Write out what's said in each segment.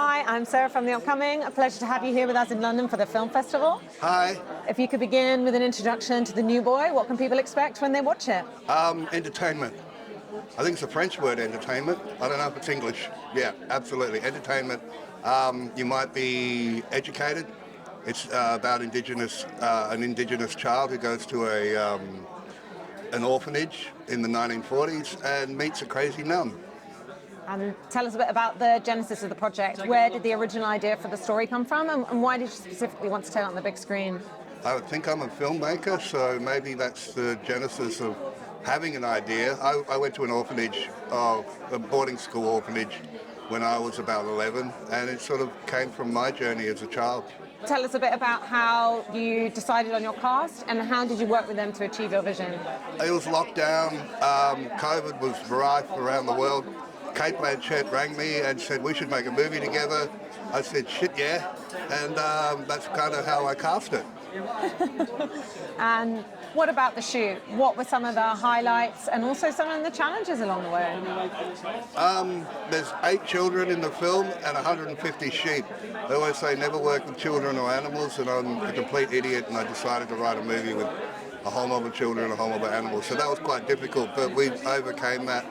Hi, I'm Sarah from The Upcoming. A pleasure to have you here with us in London for the film festival. Hi. If you could begin with an introduction to The New Boy, what can people expect when they watch it? Entertainment. I think it's a French word, entertainment. I don't know if it's English. Yeah, absolutely. Entertainment. You might be educated. It's about an indigenous child who goes to an orphanage in the 1940s and meets a crazy nun. And tell us a bit about the genesis of the project. Where did the original idea for the story come from, and why did you specifically want to tell it on the big screen? I would think I'm a filmmaker, so maybe that's the genesis of having an idea. I went to an orphanage, a boarding school orphanage, when I was about 11, and it sort of came from my journey as a child. Tell us a bit about how you decided on your cast, and how did you work with them to achieve your vision? It was lockdown, COVID was rife around the world. Kate Blanchett rang me and said we should make a movie together. I said, shit, yeah, and that's kind of how I cast it. And what about the shoot? What were some of the highlights and also some of the challenges along the way? There's 8 children in the film and 150 sheep. They always say never work with children or animals, and I'm a complete idiot, and I decided to write a movie with a whole lot of children and a whole lot of animals. So that was quite difficult, but we overcame that.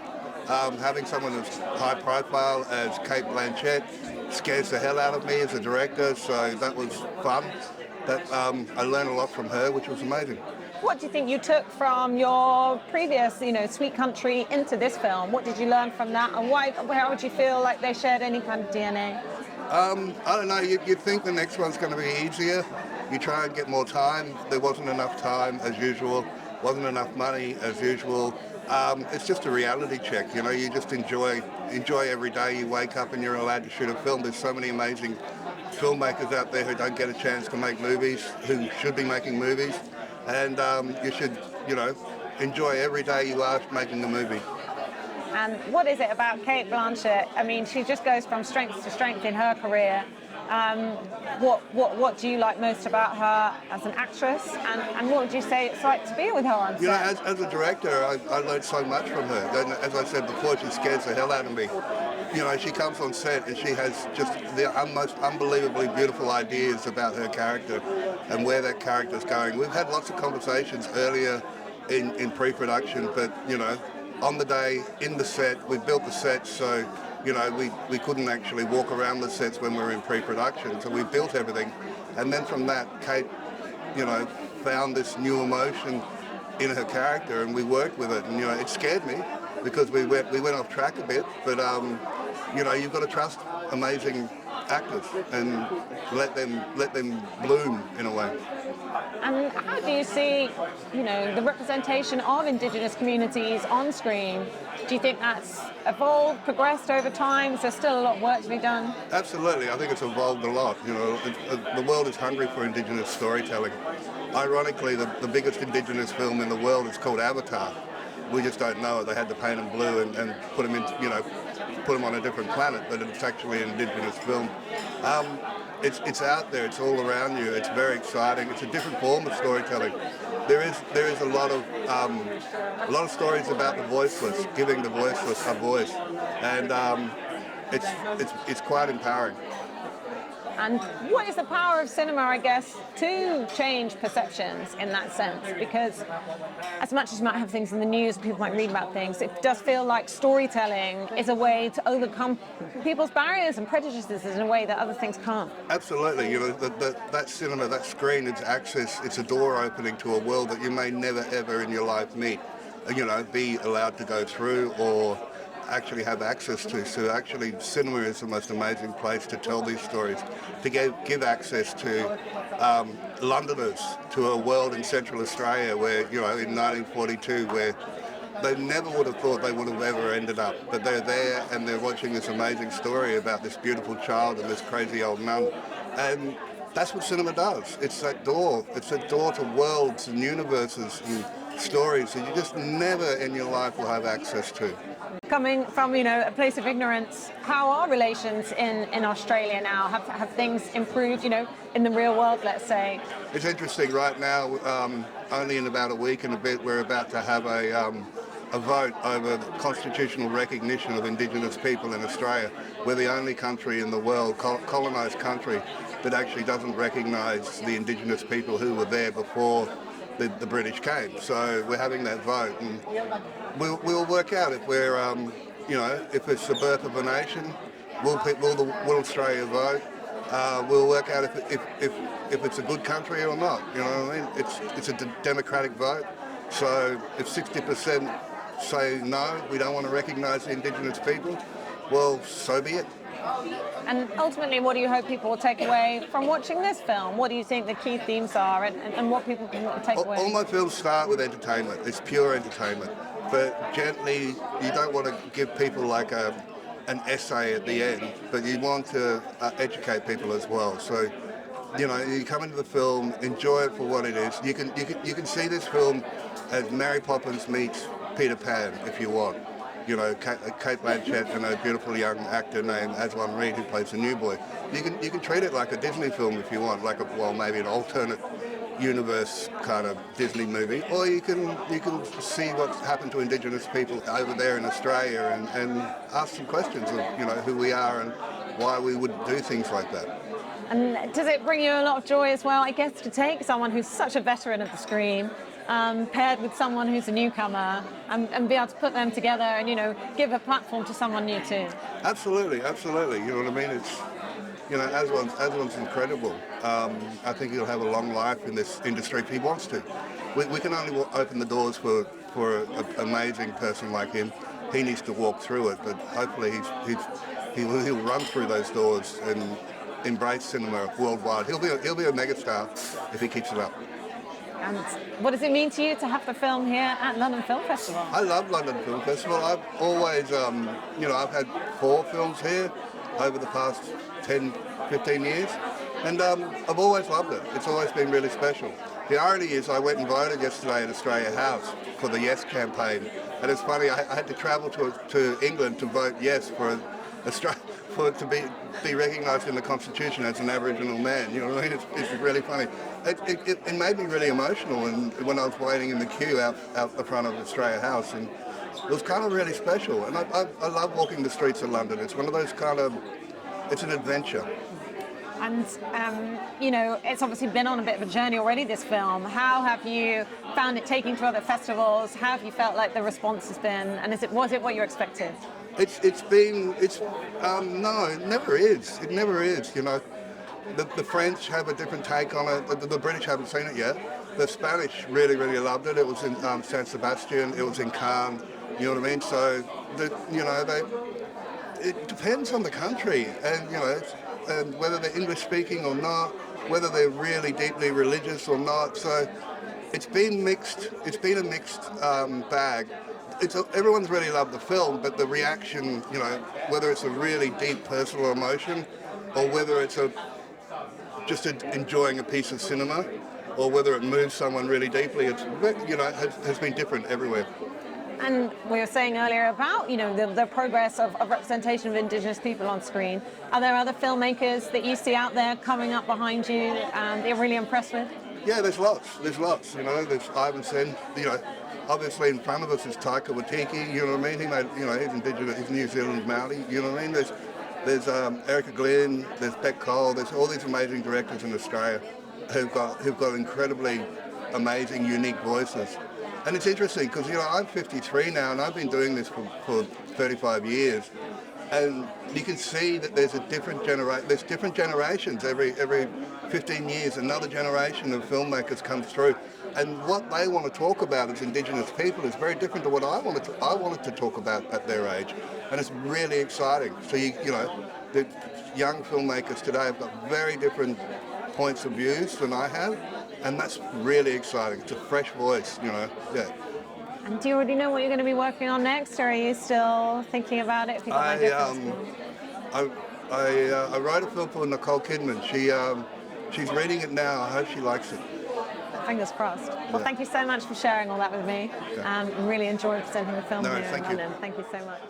Having someone as high profile as Kate Blanchett scares the hell out of me as a director, so that was fun. I learned a lot from her, which was amazing. What do you think you took from your previous, Sweet Country into this film? What did you learn from that, and how would you feel like they shared any kind of DNA? I don't know, you'd think the next one's going to be easier. You try and get more time. There wasn't enough time, as usual. Wasn't enough money, as usual. It's just a reality check, you just enjoy every day you wake up and you're allowed to shoot a film. There's so many amazing filmmakers out there who don't get a chance to make movies, who should be making movies, and you should, enjoy every day you are making a movie. And what is it about Kate Blanchett? I mean, she just goes from strength to strength in her career. What do you like most about her as an actress, and what would you say it's like to be with her on set? As a director, I learned so much from her. And as I said before, she scares the hell out of me. She comes on set and she has just the most unbelievably beautiful ideas about her character and where that character's going. We've had lots of conversations earlier in pre-production, but on the day, in the set, we built the set, so we couldn't actually walk around the sets when we were in pre-production, so we built everything. And then from that, Kate, found this new emotion in her character, and we worked with it. And it scared me because we went off track a bit. But you've got to trust amazing actors and let them bloom in a way. And how do you see, the representation of Indigenous communities on screen? Do you think that's evolved, progressed over time? Is there still a lot of work to be done? Absolutely. I think it's evolved a lot. The world is hungry for Indigenous storytelling. Ironically, the biggest Indigenous film in the world is called Avatar. We just don't know it. They had to paint them blue and put them put them on a different planet, but it's actually an Indigenous film. It's out there. It's all around you. It's very exciting. It's a different form of storytelling. There is a lot of stories about the voiceless, giving the voiceless a voice, and it's quite empowering. And what is the power of cinema, I guess, to change perceptions in that sense? Because as much as you might have things in the news, people might read about things, it does feel like storytelling is a way to overcome people's barriers and prejudices in a way that other things can't. Absolutely. That cinema, that screen, it's access, it's a door opening to a world that you may never, ever in your life meet, be allowed to go through or actually have access to. So actually cinema is the most amazing place to tell these stories, to give access to Londoners to a world in Central Australia where, in 1942, where they never would have thought they would have ever ended up. But they're there and they're watching this amazing story about this beautiful child and this crazy old nun. And that's what cinema does. It's that door. It's a door to worlds and universes and stories that you just never in your life will have access to. Coming from, a place of ignorance, how are relations in Australia now? Have things improved, in the real world, let's say? It's interesting right now, only in about a week and a bit, we're about to have a vote over constitutional recognition of Indigenous people in Australia. We're the only country in the world, colonised country, that actually doesn't recognise the Indigenous people who were there before the British came. So we're having that vote, and we'll work out if we're, if it's the birth of a nation, will Australia vote? We'll work out if it's a good country or not. You know what I mean? It's a democratic vote. So if 60% say no, we don't want to recognise the Indigenous people, well, so be it. And ultimately, what do you hope people will take away from watching this film? What do you think the key themes are, and what people can take away? All my films start with entertainment. It's pure entertainment. But gently, you don't want to give people like an essay at the end, but you want to educate people as well. So, you come into the film, enjoy it for what it is. You can see this film as Mary Poppins meets Peter Pan, if you want. Kate Blanchett and a beautiful young actor named Aswan Reed who plays the new boy. You can treat it like a Disney film if you want, maybe an alternate universe kind of Disney movie, or you can see what's happened to Indigenous people over there in Australia and ask some questions of who we are and why we would do things like that. And does it bring you a lot of joy as well, I guess, to take someone who's such a veteran of the screen, paired with someone who's a newcomer, and be able to put them together and give a platform to someone new too? Absolutely. You know what I mean? It's Aswan's incredible. I think he'll have a long life in this industry if he wants to. We can only open the doors for an amazing person like him. He needs to walk through it, but hopefully he'll run through those doors and embrace cinema worldwide. He'll be a megastar if he keeps it up. And what does it mean to you to have the film here at London Film Festival? I love London Film Festival. I've always, I've had 4 films here over the past 10, 15 years, and I've always loved it. It's always been really special. The irony is I went and voted yesterday at Australia House for the Yes campaign, and it's funny, I had to travel to England to vote Yes for it to be recognised in the Constitution as an Aboriginal man. You know what I mean? It's really funny. It made me really emotional when I was waiting in the queue out the front of Australia House, and it was kind of really special. And I love walking the streets of London. It's one of those it's an adventure. And, it's obviously been on a bit of a journey already, this film. How have you found it taking to other festivals? How have you felt like the response has been? And was it what you expected? No, it never is. It never is, The French have a different take on it. The British haven't seen it yet. The Spanish really, really loved it. It was in San Sebastian. It was in Cannes. You know what I mean? So, it depends on the country, and whether they're English speaking or not, whether they're really deeply religious or not. So, it's been mixed. It's been a mixed bag. Everyone's really loved the film, but the reaction, whether it's a really deep personal emotion, or whether it's just enjoying a piece of cinema, or whether it moves someone really deeply, has been different everywhere. And we were saying earlier about, the progress of representation of Indigenous people on screen. Are there other filmmakers that you see out there coming up behind you that you're really impressed with? Yeah, there's lots. There's Ivan Sen, obviously in front of us is Taika Waititi, you know what I mean? He made, he's Indigenous, he's New Zealand Maori, you know what I mean? There's Erica Glenn, there's Beck Cole, there's all these amazing directors in Australia who've got incredibly amazing, unique voices. And it's interesting because, I'm 53 now and I've been doing this for 35 years. And you can see that there's different generations. Every 15 years, another generation of filmmakers comes through. And what they want to talk about as Indigenous people is very different to what I wanted to talk about at their age. And it's really exciting. So, the young filmmakers today have got very different points of views than I have. And that's really exciting. It's a fresh voice, yeah. And do you already know what you're going to be working on next, or are you still thinking about it? I wrote a film for Nicole Kidman. She's reading it now. I hope she likes it. Fingers crossed. Well, thank you so much for sharing all that with me. Really enjoyed presenting the film here in London. Thank you so much.